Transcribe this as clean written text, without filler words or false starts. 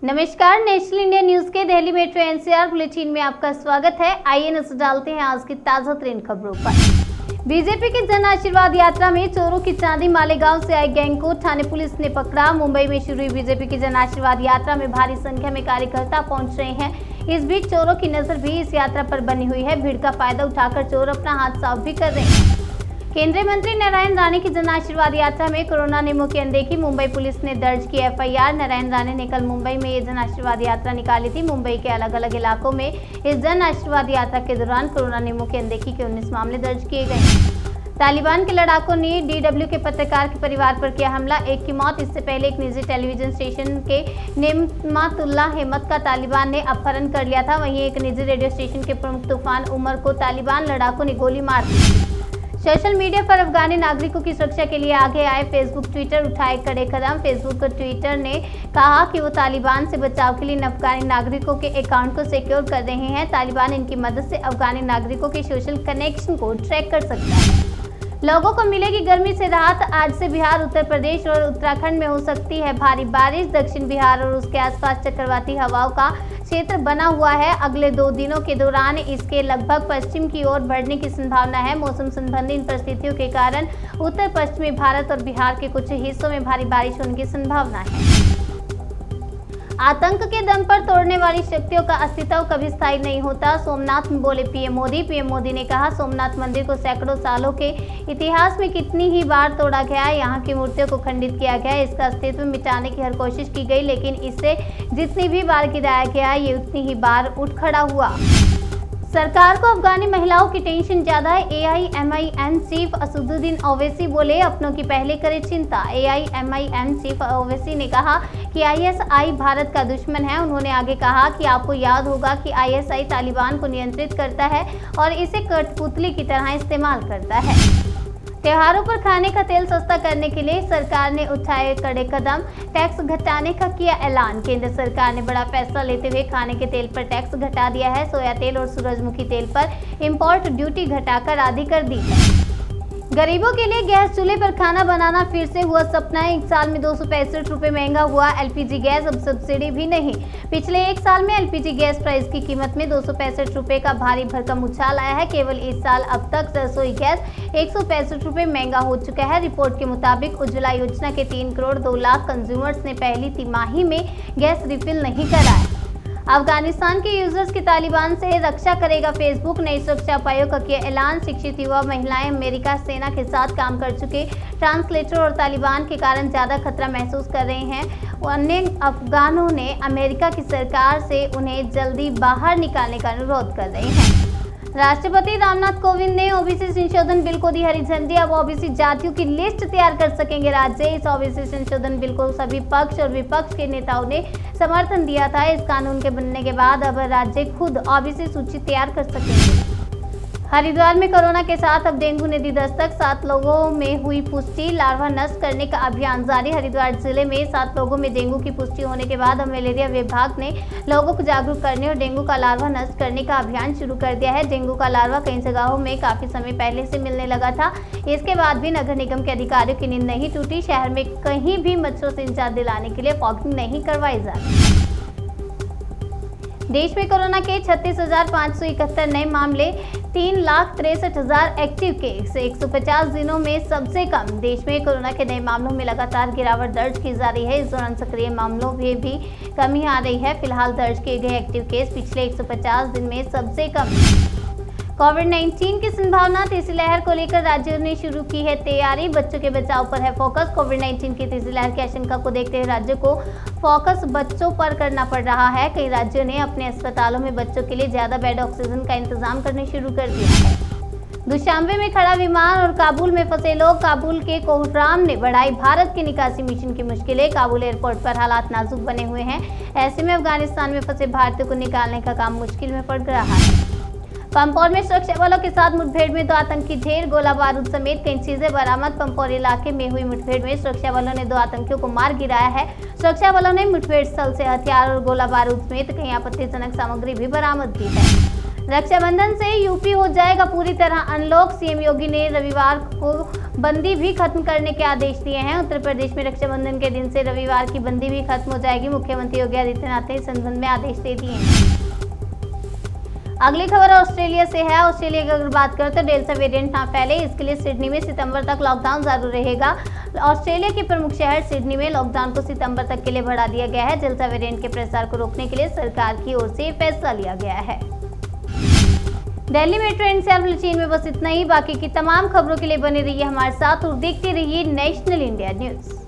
नमस्कार, national India news के Delhi metro NCR bulletin में आपका स्वागत है। आइए नजर डालते हैं आज की ताजा तरीन खबरों पर। बीजेपी की जन आशीर्वाद यात्रा में चोरों की चांदी मालेगांव से आई गैंग को थाने पुलिस ने पकड़ा। मुंबई में शुरू हुई बीजेपी की जन आशीर्वाद यात्रा में भारी संख्या में कार्यकर्ता पहुंच रहे हैं। इस बीच चोरों की नजर भी इस यात्रा पर बनी हुई है। भीड़ का फायदा उठाकर चोर अपना हाथ साफ भी कर रहे हैं। केंद्रीय मंत्री नारायण राणे की जन आशीर्वाद यात्रा में कोरोना नियमों की अनदेखी, मुंबई पुलिस ने दर्ज की एफआईआर। नारायण राणे ने कल मुंबई में ये जन आशीर्वाद यात्रा निकाली थी। मुंबई के अलग अलग इलाकों में इस जन आशीर्वाद यात्रा के दौरान कोरोना नियमों की अनदेखी के 19 मामले दर्ज किए गए। तालिबान के लड़ाकों ने डीडब्ल्यू के पत्रकार के परिवार पर किया हमला, एक की मौत। इससे पहले एक निजी टेलीविजन स्टेशन के नेमतुल्ला अहमद का तालिबान ने अपहरण कर लिया था। वहीं एक निजी रेडियो स्टेशन के प्रमुख तूफान उमर को तालिबान लड़ाकों ने गोली मार दी। सोशल मीडिया पर अफगानी नागरिकों की सुरक्षा के लिए आगे आए फेसबुक, ट्विटर उठाए कड़े कदम। फेसबुक और ट्विटर ने कहा कि वो तालिबान से बचाव के लिए अफगानी नागरिकों के अकाउंट को सिक्योर कर रहे हैं। तालिबान इनकी मदद से अफगानी नागरिकों के सोशल कनेक्शन को ट्रैक कर सकता है। लोगों को मिलेगी गर्मी से राहत। आज से बिहार, उत्तर प्रदेश और उत्तराखंड में हो सकती है भारी बारिश। दक्षिण बिहार और उसके आसपास चक्रवाती हवाओं का क्षेत्र बना हुआ है। अगले 2 दिनों के दौरान इसके लगभग पश्चिम की ओर बढ़ने की संभावना है। मौसम संबंधी इन परिस्थितियों के कारण उत्तर पश्चिमी भारत और बिहार के कुछ हिस्सों में भारी बारिश होने की संभावना है। आतंक के दम पर तोड़ने वाली शक्तियों का अस्तित्व कभी स्थायी नहीं होता, सोमनाथ में बोले पीएम मोदी। पीएम मोदी ने कहा, सोमनाथ मंदिर को सैकड़ों सालों के इतिहास में कितनी ही बार तोड़ा गया, यहाँ की मूर्तियों को खंडित किया गया, इसका अस्तित्व मिटाने की हर कोशिश की गई, लेकिन इसे जितनी भी बार गिराया गया ये उतनी ही बार उठ खड़ा हुआ। सरकार को अफगानी महिलाओं की टेंशन ज्यादा है। एआईएमआईएम चीफ असदुद्दीन ओवैसी बोले, अपनों की पहले करे चिंता। एआईएमआईएम चीफ ओवैसी ने कहा कि आईएसआई भारत का दुश्मन है। उन्होंने आगे कहा कि आपको याद होगा कि आईएसआई तालिबान को नियंत्रित करता है और इसे कठपुतली की तरह इस्तेमाल करता है। त्योहारों पर खाने का तेल सस्ता करने के लिए सरकार ने उठाए कड़े कदम, टैक्स घटाने का किया ऐलान। केंद्र सरकार ने बड़ा फैसला लेते हुए खाने के तेल पर टैक्स घटा दिया है। सोया तेल और सूरजमुखी तेल पर इंपोर्ट ड्यूटी घटाकर आधी कर दी है। गरीबों के लिए गैस चूल्हे पर खाना बनाना फिर से हुआ सपना। 1 साल में 265 रुपये महंगा हुआ एलपीजी गैस, अब सब्सिडी भी नहीं। पिछले 1 साल में एलपीजी गैस प्राइस की कीमत में 265 रुपये का भारी भरकम उछाल आया है। केवल इस साल अब तक रसोई गैस 165 रुपये महंगा हो चुका है। रिपोर्ट के मुताबिक उज्ज्वला योजना के 3 करोड़ 2 लाख कंज्यूमर्स ने पहली तिमाही में गैस रिफिल नहीं कराया। अफगानिस्तान के यूजर्स की तालिबान से रक्षा करेगा फेसबुक, नई सुरक्षा उपायों का किया ऐलान। शिक्षित युवा महिलाएं अमेरिका सेना के साथ काम कर चुके ट्रांसलेटर और तालिबान के कारण ज़्यादा खतरा महसूस कर रहे हैं। अन्य अफगानों ने अमेरिका की सरकार से उन्हें जल्दी बाहर निकालने का अनुरोध कर रहे हैं। राष्ट्रपति रामनाथ कोविंद ने ओबीसी संशोधन बिल को दी हरी झंडी। अब ओबीसी जातियों की लिस्ट तैयार कर सकेंगे राज्य। इस ओबीसी संशोधन बिल को सभी पक्ष और विपक्ष के नेताओं ने समर्थन दिया था। इस कानून के बनने के बाद अब राज्य खुद ओबीसी सूची तैयार कर सकेंगे। हरिद्वार में कोरोना के साथ अब डेंगू ने दी दस्तक, 7 लोगों में हुई पुष्टि। लार्वा नष्ट करने का अभियान जारी। हरिद्वार जिले में 7 लोगों में डेंगू की पुष्टि होने के बाद अब मलेरिया विभाग ने लोगों को जागरूक करने और डेंगू का लार्वा नष्ट करने का अभियान शुरू कर दिया है। डेंगू का लार्वा कई जगहों में काफी समय पहले से मिलने लगा था। इसके बाद भी नगर निगम के अधिकारियों की नींद नहीं टूटी। शहर में कहीं भी मच्छरों से निजात दिलाने के लिए फॉगिंग नहीं करवाई जा रही। देश में कोरोना के 36,571 नए मामले, 3,63,000 एक्टिव केस। 150 दिनों में सबसे कम। देश में कोरोना के नए मामलों में लगातार गिरावट दर्ज की जा रही है। इस दौरान सक्रिय मामलों में भी कमी आ रही है। फिलहाल दर्ज किए गए एक्टिव केस पिछले 150 दिन में सबसे कम। कोविड-19 की संभावना, तीसरी लहर को लेकर राज्यों ने शुरू की है तैयारी। बच्चों के बचाव पर है फोकस। कोविड-19 की तीसरी लहर की आशंका को देखते हुए राज्यों को फोकस बच्चों पर करना पड़ रहा है। कई राज्यों ने अपने अस्पतालों में बच्चों के लिए ज्यादा बेड ऑक्सीजन का इंतजाम करने शुरू कर दिया है। दुशांबे में खड़ा विमान और काबुल में फंसे लोग। काबुल के कोहराम ने बढ़ाई भारत के निकासी मिशन की मुश्किलें। काबुल एयरपोर्ट पर हालात नाजुक बने हुए हैं। ऐसे में अफगानिस्तान में फंसे भारतीयों को निकालने का काम मुश्किल में पड़ रहा है। पंपोर में सुरक्षा बलों के साथ मुठभेड़ में 2 आतंकी ढेर, गोला बारूद समेत कई चीजें बरामद। पंपोर इलाके में हुई मुठभेड़ में सुरक्षा बलों ने 2 आतंकियों को मार गिराया है। सुरक्षा बलों ने मुठभेड़ स्थल से हथियार और गोला बारूद समेत कई आपत्तिजनक सामग्री भी बरामद की है। रक्षाबंधन से यूपी हो जाएगा पूरी तरह अनलॉक। सीएम योगी ने रविवार को बंदी भी खत्म करने के आदेश दिए हैं। उत्तर प्रदेश में रक्षाबंधन के दिन से रविवार की बंदी भी खत्म हो जाएगी। मुख्यमंत्री योगी आदित्यनाथ ने इस संबंध में आदेश दे दिए हैं। अगली खबर ऑस्ट्रेलिया से है। ऑस्ट्रेलिया की अगर बात करें तो डेल्टा वेरिएंट ना फैले, इसके लिए सिडनी में सितंबर तक लॉकडाउन जारी रहेगा। ऑस्ट्रेलिया के प्रमुख शहर सिडनी में लॉकडाउन को सितंबर तक के लिए बढ़ा दिया गया है। डेल्टा वेरिएंट के प्रसार को रोकने के लिए सरकार की ओर से फैसला लिया गया है। दिल्ली में ट्रेंड से बुलेटिन में बस इतना ही। बाकी की तमाम खबरों के लिए बने रहिए हमारे साथ और देखते रहिए नेशनल इंडिया न्यूज।